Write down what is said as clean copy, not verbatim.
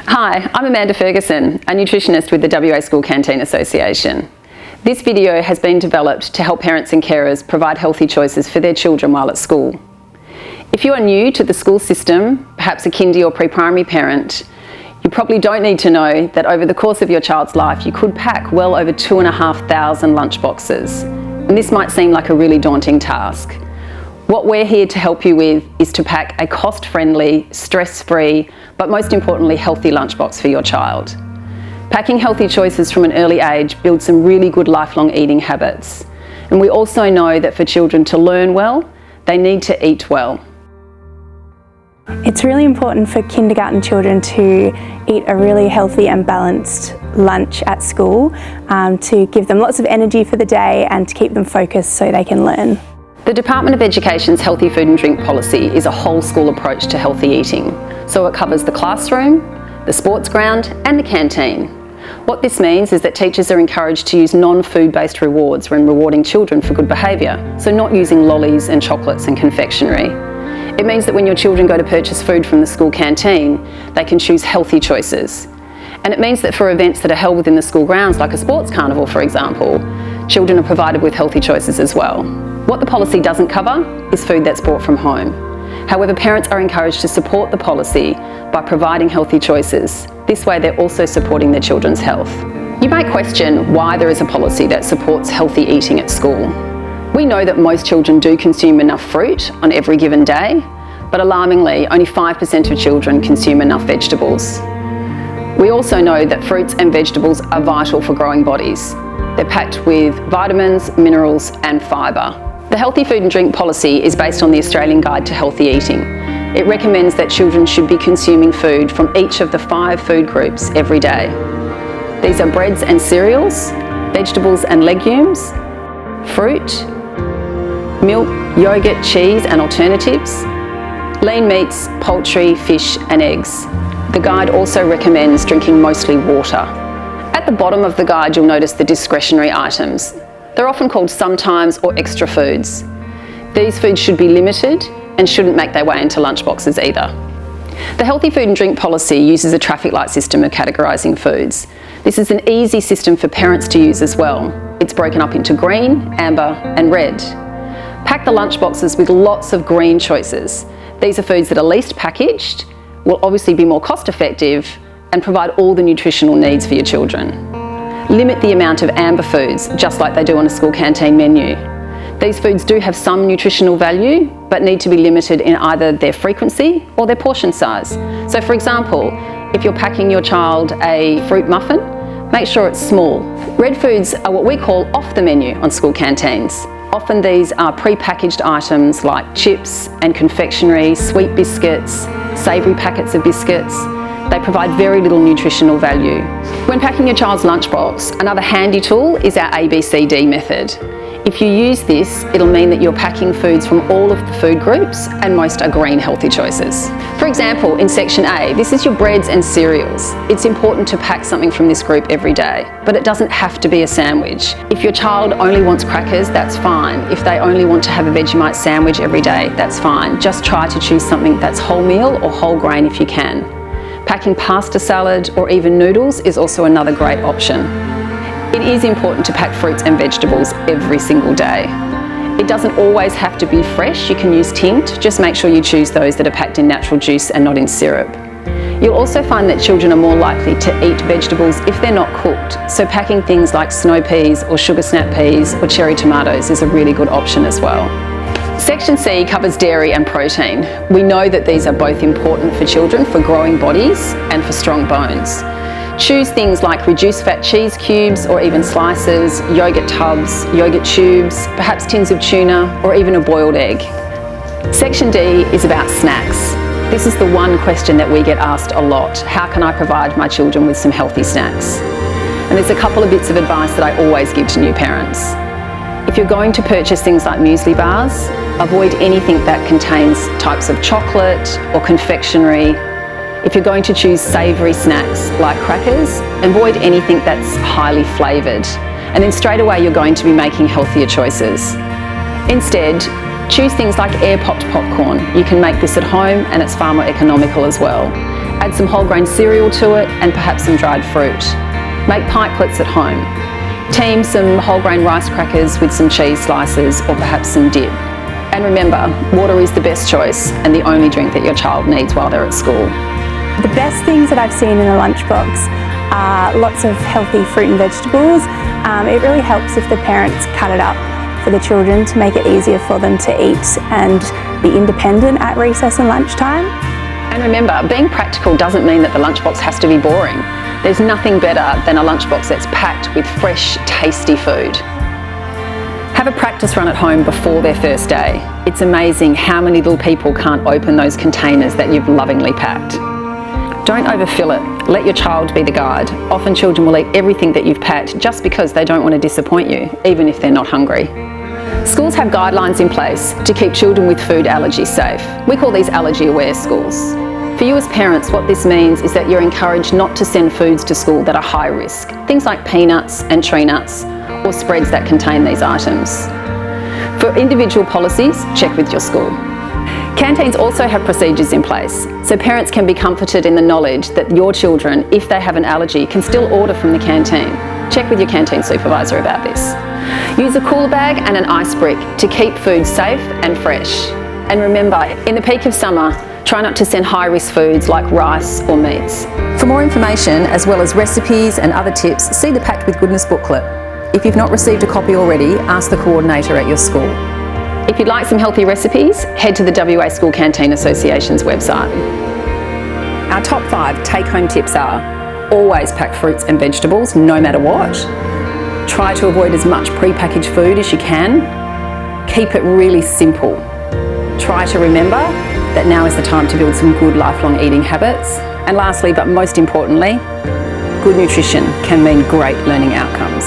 Hi, I'm Amanda Ferguson, a nutritionist with the WA School Canteen Association. This video has been developed to help parents and carers provide healthy choices for their children while at school. If you are new to the school system, perhaps a kindy or pre-primary parent, you probably don't need to know that over the course of your child's life you could pack well over 2,500 lunch boxes. And this might seem like a really daunting task. What we're here to help you with is to pack a cost-friendly, stress-free, but most importantly healthy lunchbox for your child. Packing healthy choices from an early age builds some really good lifelong eating habits. And we also know that for children to learn well, they need to eat well. It's really important for kindergarten children to eat a really healthy and balanced lunch at school to give them lots of energy for the day and to keep them focused so they can learn. The Department of Education's Healthy Food and Drink policy is a whole school approach to healthy eating. So it covers the classroom, the sports ground and the canteen. What this means is that teachers are encouraged to use non-food-based rewards when rewarding children for good behaviour, so not using lollies and chocolates and confectionery. It means that when your children go to purchase food from the school canteen, they can choose healthy choices. And it means that for events that are held within the school grounds, like a sports carnival for example, children are provided with healthy choices as well. What the policy doesn't cover is food that's brought from home. However, parents are encouraged to support the policy by providing healthy choices. This way they're also supporting their children's health. You might question why there is a policy that supports healthy eating at school. We know that most children do consume enough fruit on every given day, but alarmingly, only 5% of children consume enough vegetables. We also know that fruits and vegetables are vital for growing bodies. They're packed with vitamins, minerals and fibre. The Healthy Food and Drink policy is based on the Australian Guide to Healthy Eating. It recommends that children should be consuming food from each of the 5 food groups every day. These are breads and cereals, vegetables and legumes, fruit, milk, yogurt, cheese and alternatives, lean meats, poultry, fish and eggs. The guide also recommends drinking mostly water. At the bottom of the guide you'll notice the discretionary items. They're often called sometimes or extra foods. These foods should be limited and shouldn't make their way into lunchboxes either. The Healthy Food and Drink policy uses a traffic light system of categorising foods. This is an easy system for parents to use as well. It's broken up into green, amber and red. Pack the lunchboxes with lots of green choices. These are foods that are least packaged, will obviously be more cost effective and provide all the nutritional needs for your children. Limit the amount of amber foods, just like they do on a school canteen menu. These foods do have some nutritional value, but need to be limited in either their frequency or their portion size. So for example, if you're packing your child a fruit muffin, make sure it's small. Red foods are what we call off the menu on school canteens. Often these are pre-packaged items like chips and confectionery, sweet biscuits, savoury packets of biscuits. They provide very little nutritional value. When packing your child's lunchbox, another handy tool is our ABCD method. If you use this, it'll mean that you're packing foods from all of the food groups and most are green healthy choices. For example, in section A, this is your breads and cereals. It's important to pack something from this group every day, but it doesn't have to be a sandwich. If your child only wants crackers, that's fine. If they only want to have a Vegemite sandwich every day, that's fine. Just try to choose something that's wholemeal or whole grain if you can. Packing pasta salad or even noodles is also another great option. It is important to pack fruits and vegetables every single day. It doesn't always have to be fresh, you can use tinned, just make sure you choose those that are packed in natural juice and not in syrup. You'll also find that children are more likely to eat vegetables if they're not cooked, so packing things like snow peas or sugar snap peas or cherry tomatoes is a really good option as well. Section C covers dairy and protein. We know that these are both important for children for growing bodies and for strong bones. Choose things like reduced fat cheese cubes or even slices, yogurt tubs, yogurt tubes, perhaps tins of tuna or even a boiled egg. Section D is about snacks. This is the one question that we get asked a lot. How can I provide my children with some healthy snacks? And there's a couple of bits of advice that I always give to new parents. If you're going to purchase things like muesli bars, avoid anything that contains types of chocolate or confectionery. If you're going to choose savoury snacks like crackers, avoid anything that's highly flavoured. And then straight away you're going to be making healthier choices. Instead, choose things like air popped popcorn. You can make this at home and it's far more economical as well. Add some whole grain cereal to it and perhaps some dried fruit. Make pikelets at home. Team some whole grain rice crackers with some cheese slices or perhaps some dip. And remember, water is the best choice and the only drink that your child needs while they're at school. The best things that I've seen in a lunchbox are lots of healthy fruit and vegetables. It really helps if the parents cut it up for the children to make it easier for them to eat and be independent at recess and lunchtime. And remember, being practical doesn't mean that the lunchbox has to be boring. There's nothing better than a lunchbox that's packed with fresh, tasty food. Have a practice run at home before their first day. It's amazing how many little people can't open those containers that you've lovingly packed. Don't overfill it. Let your child be the guide. Often children will eat everything that you've packed just because they don't want to disappoint you, even if they're not hungry. Schools have guidelines in place to keep children with food allergies safe. We call these allergy-aware schools. For you as parents, what this means is that you're encouraged not to send foods to school that are high risk. Things like peanuts and tree nuts, or spreads that contain these items. For individual policies, check with your school. Canteens also have procedures in place, so parents can be comforted in the knowledge that your children, if they have an allergy, can still order from the canteen. Check with your canteen supervisor about this. Use a cooler bag and an ice brick to keep food safe and fresh. And remember, in the peak of summer, try not to send high-risk foods like rice or meats. For more information, as well as recipes and other tips, see the Packed with Goodness booklet. If you've not received a copy already, ask the coordinator at your school. If you'd like some healthy recipes, head to the WA School Canteen Association's website. Our top 5 take-home tips are: always pack fruits and vegetables, no matter what. Try to avoid as much pre-packaged food as you can. Keep it really simple. Try to remember that now is the time to build some good lifelong eating habits. And lastly, but most importantly, good nutrition can mean great learning outcomes.